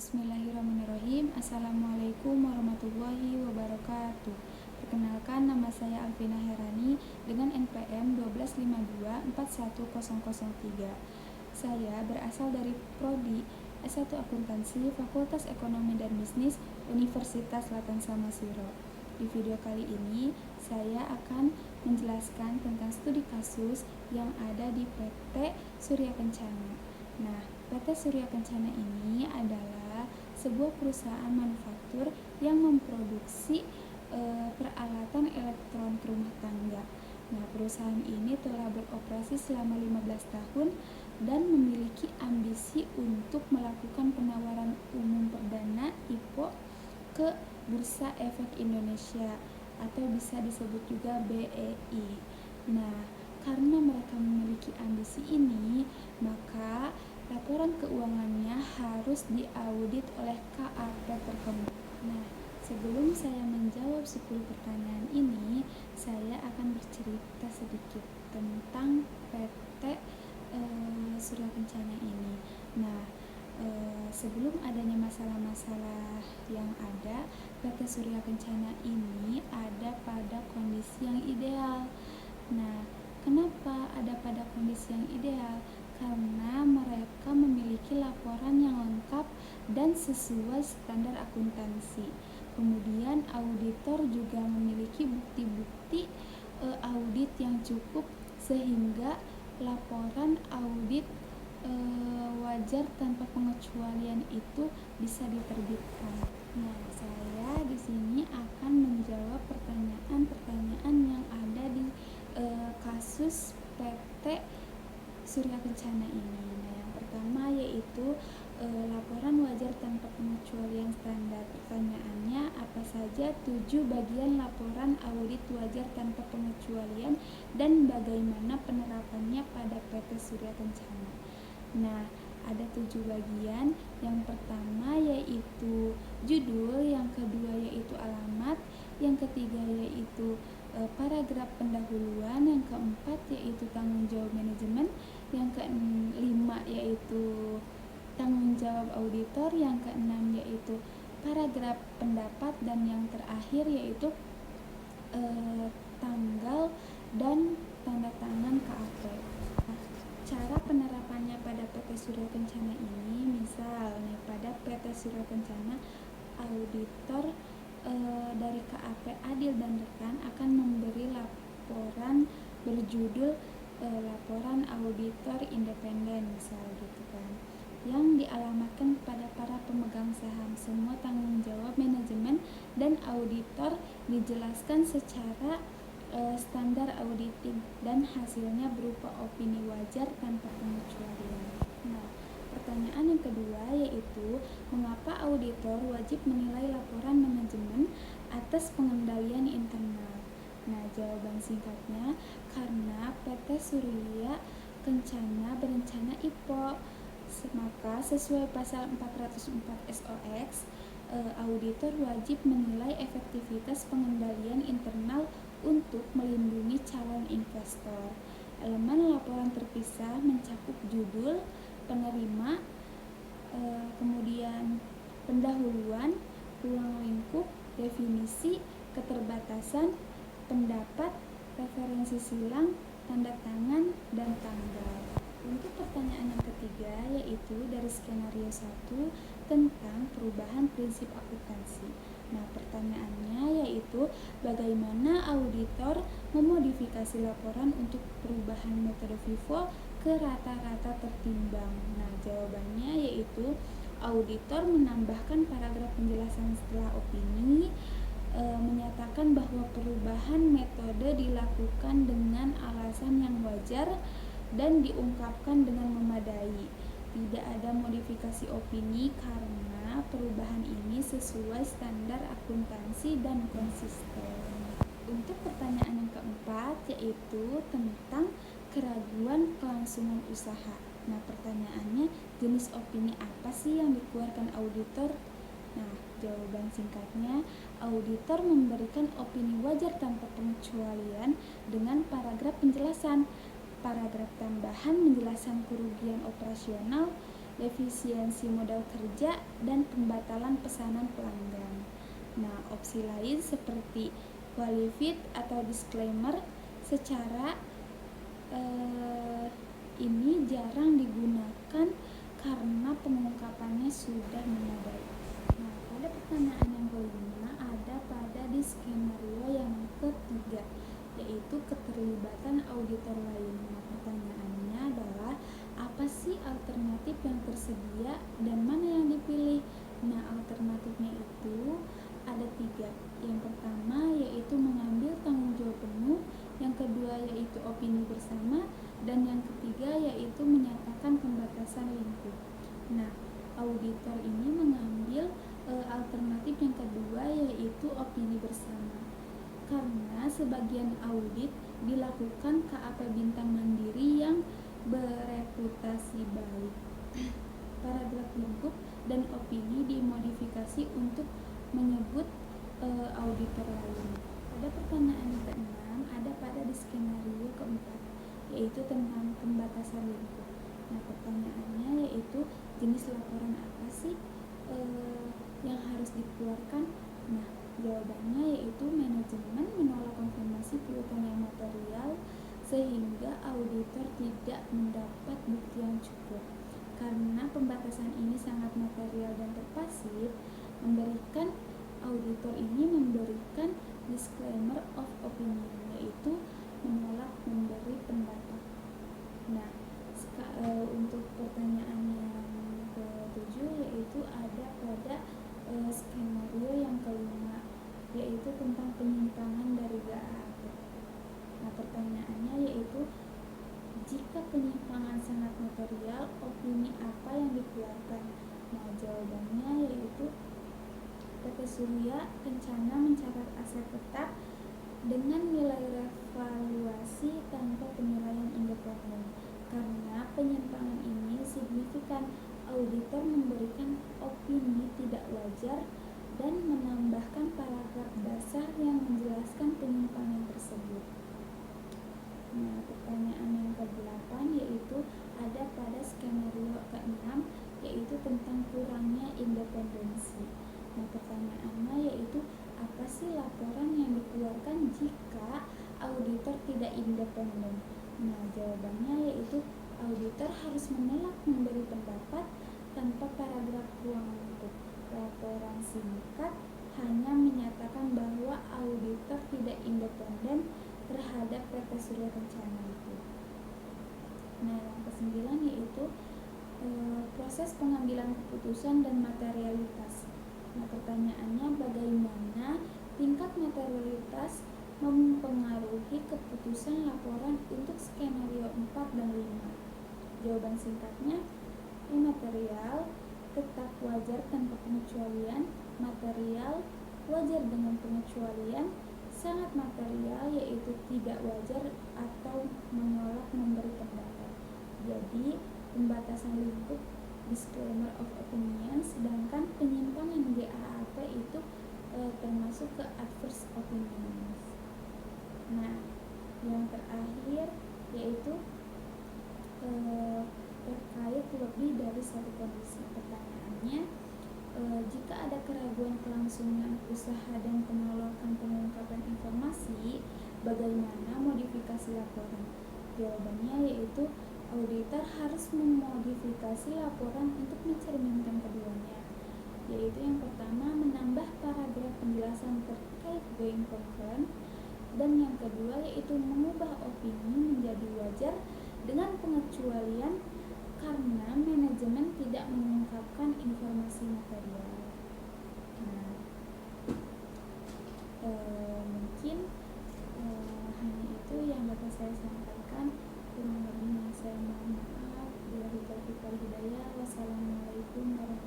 Bismillahirrahmanirrahim. Assalamualaikum warahmatullahi wabarakatuh. Perkenalkan, nama saya Alvina Herani dengan NPM 125241003. Saya berasal dari Prodi S1 Akuntansi Fakultas Ekonomi dan Bisnis Universitas Selatan Samosir. Di video kali ini saya akan menjelaskan tentang studi kasus yang ada di PT Surya Kencana. Nah, PT Surya Kencana ini adalah sebuah perusahaan manufaktur yang memproduksi peralatan elektronik rumah tangga. Nah, perusahaan ini telah beroperasi selama 15 tahun dan memiliki ambisi untuk melakukan penawaran umum perdana IPO ke Bursa Efek Indonesia atau bisa disebut juga BEI. Nah, karena mereka memiliki ambisi ini, maka laporan keuangannya harus diaudit oleh KAP terkemuk. Nah, sebelum saya menjawab 10 pertanyaan ini, saya akan bercerita sedikit tentang PT Surya Kencana ini. Nah, sebelum adanya masalah-masalah yang ada, PT Surya Kencana ini ada pada kondisi yang ideal. Nah, kenapa ada pada kondisi yang ideal? Karena mereka memiliki laporan yang lengkap dan sesuai standar akuntansi. Kemudian auditor juga memiliki bukti-bukti audit yang cukup sehingga laporan audit wajar tanpa pengecualian itu bisa diterbitkan. Nah, saya di sini akan menjawab pertanyaan-pertanyaan yang ada di kasus PT Surya Kencana ini. Nah, yang pertama yaitu laporan wajar tanpa pengecualian standar. Pertanyaannya, apa saja 7 bagian laporan audit wajar tanpa pengecualian dan bagaimana penerapannya pada PT Surya Kencana? Nah, ada 7 bagian. Yang pertama yaitu judul, yang kedua yaitu alamat, yang ketiga yaitu paragraf pendahuluan, yang keempat yaitu tanggung jawab manajemen, yang kelima yaitu tanggung jawab auditor, yang keenam yaitu paragraf pendapat, dan yang terakhir yaitu tanggal dan tanda tangan KAP. Nah, cara penerapannya pada PT Surya Kencana ini, misal pada PT Surya Kencana, auditor dari KAP Adil dan Rekan akan memberi laporan berjudul laporan auditor independen, misal gitu kan, yang dialamatkan kepada para pemegang saham. Semua tanggung jawab manajemen dan auditor dijelaskan secara standar auditing dan hasilnya berupa opini wajar tanpa pengecualian. Nah, pertanyaan yang kedua yaitu mengapa auditor wajib menilai laporan manajemen atas pengendalian internal? Nah, jawaban singkatnya karena PT Surya Kencana berencana IPO, maka sesuai pasal 404 SOX, auditor wajib menilai efektivitas pengendalian internal untuk melindungi calon investor. Elemen laporan terpisah mencakup judul, penerima, kemudian pendahuluan, ruang lingkup, definisi, keterbatasan, pendapat, referensi silang, tanda tangan, dan tanggal. Untuk pertanyaan yang ketiga yaitu dari skenario 1 tentang perubahan prinsip akuntansi. Nah, pertanyaannya yaitu bagaimana auditor memodifikasi laporan untuk perubahan metode FIFO ke rata-rata tertimbang. Nah, jawabannya yaitu auditor menambahkan paragraf penjelasan setelah opini, menyatakan bahwa perubahan metode dilakukan dengan alasan yang wajar dan diungkapkan dengan memadai. Tidak ada modifikasi opini karena perubahan ini sesuai standar akuntansi dan konsisten. Untuk pertanyaan yang keempat yaitu tentang keraguan kelangsungan usaha. Nah, pertanyaannya, jenis opini apa sih yang dikeluarkan auditor? Nah, jawaban singkatnya, auditor memberikan opini wajar tanpa pengecualian dengan paragraf penjelasan, paragraf tambahan menjelaskan kerugian operasional, defisiensi modal kerja, dan pembatalan pesanan pelanggan. Nah, opsi lain seperti qualified atau disclaimer secara ini jarang digunakan karena pengungkapannya sudah memadai. Nah, pada pertanyaan yang kelima ada pada di skenario yang ketiga, yaitu keterlibatan auditor lain. Nah, pertanyaannya adalah apa sih alternatif yang tersedia dan mana yang dipilih? Nah, alternatifnya itu ada 3. Yang pertama yaitu mengambil tanggung jawab penuh, yang kedua yaitu opini bersama, dan yang ketiga yaitu menyatakan pembatasan lingkup. Nah, auditor ini mengambil alternatif yang kedua yaitu opini bersama. Karena sebagian audit dilakukan KAP Bintang Mandiri yang bereputasi baik. Paragraf lingkup dan opini dimodifikasi untuk menyebut auditor lain. Pada pertanyaan yang ke-6 ada pada di skenario keempat, yaitu tentang pembatasan lingkup. Nah, pertanyaannya yaitu jenis laporan apa sih yang harus dikeluarkan? Nah, jawabannya yaitu manajemen menolak konfirmasi piutang yang material sehingga auditor tidak mendapat bukti yang cukup. Karena pembatasan ini sangat material dan terpasif, auditor ini memberikan disclaimer of opinion, yaitu menolak memberi pendapat. Nah, untuk pertanyaan yang ke-7 yaitu ada pada skenario yang kelima, yaitu tentang penyimpangan dari GAAP. Nah, pertanyaannya yaitu jika penyimpangan sangat material, opini apa yang dikeluarkan? Nah, jawabannya yaitu PT Surya Kencana mencatat aset tetap dengan nilai revaluasi tanpa penilaian independen. Karena penyimpangan ini signifikan, auditor memberikan opini tidak wajar dan menambahkan paragraf dasar yang menjelaskan penyimpangan tersebut. Nah, pertanyaan yang ke-8 yaitu ada pada skenario ke-6, yaitu tentang kurangnya independensi. Nah, pertanyaannya yaitu apa sih laporan yang dikeluarkan jika auditor tidak independen? Nah, jawabannya yaitu auditor harus menolak memberi pendapat tanpa paragraf ruang lingkup. Laporan singkat hanya menyatakan bahwa auditor tidak independen terhadap PT Surya Kencana itu. Nah, yang ke-9 yaitu proses pengambilan keputusan dan materialitas. Nah, pertanyaannya bagaimana tingkat materialitas mempengaruhi keputusan laporan untuk skenario 4 dan 5? Jawaban singkatnya, immaterial, tetap wajar tanpa pengecualian, material, wajar dengan pengecualian, sangat material yaitu tidak wajar atau menolak memberi pendapat. Jadi, pembatasan lingkup disclaimer of opinion, sedangkan penyimpangan GAAP itu termasuk ke adverse opinions. Nah, yang terakhir yaitu terkait lebih dari satu kondisi. Pertanyaannya, jika ada keraguan kelangsungan usaha dan penolakan pengungkapan informasi, bagaimana modifikasi laporan? Jawabannya yaitu auditor harus memodifikasi laporan untuk mencerminkan keduanya, yaitu yang pertama menambah paragraf penjelasan terkait going concern, dan yang kedua yaitu mengubah opini menjadi wajar dengan pengecualian karena manajemen tidak mengungkapkan informasi material. Nah, mungkin hanya itu yang dapat saya sampaikan. Kurang lebihnya saya mohon maaf. Wassalamualaikum warahmatullahi wabarakatuh.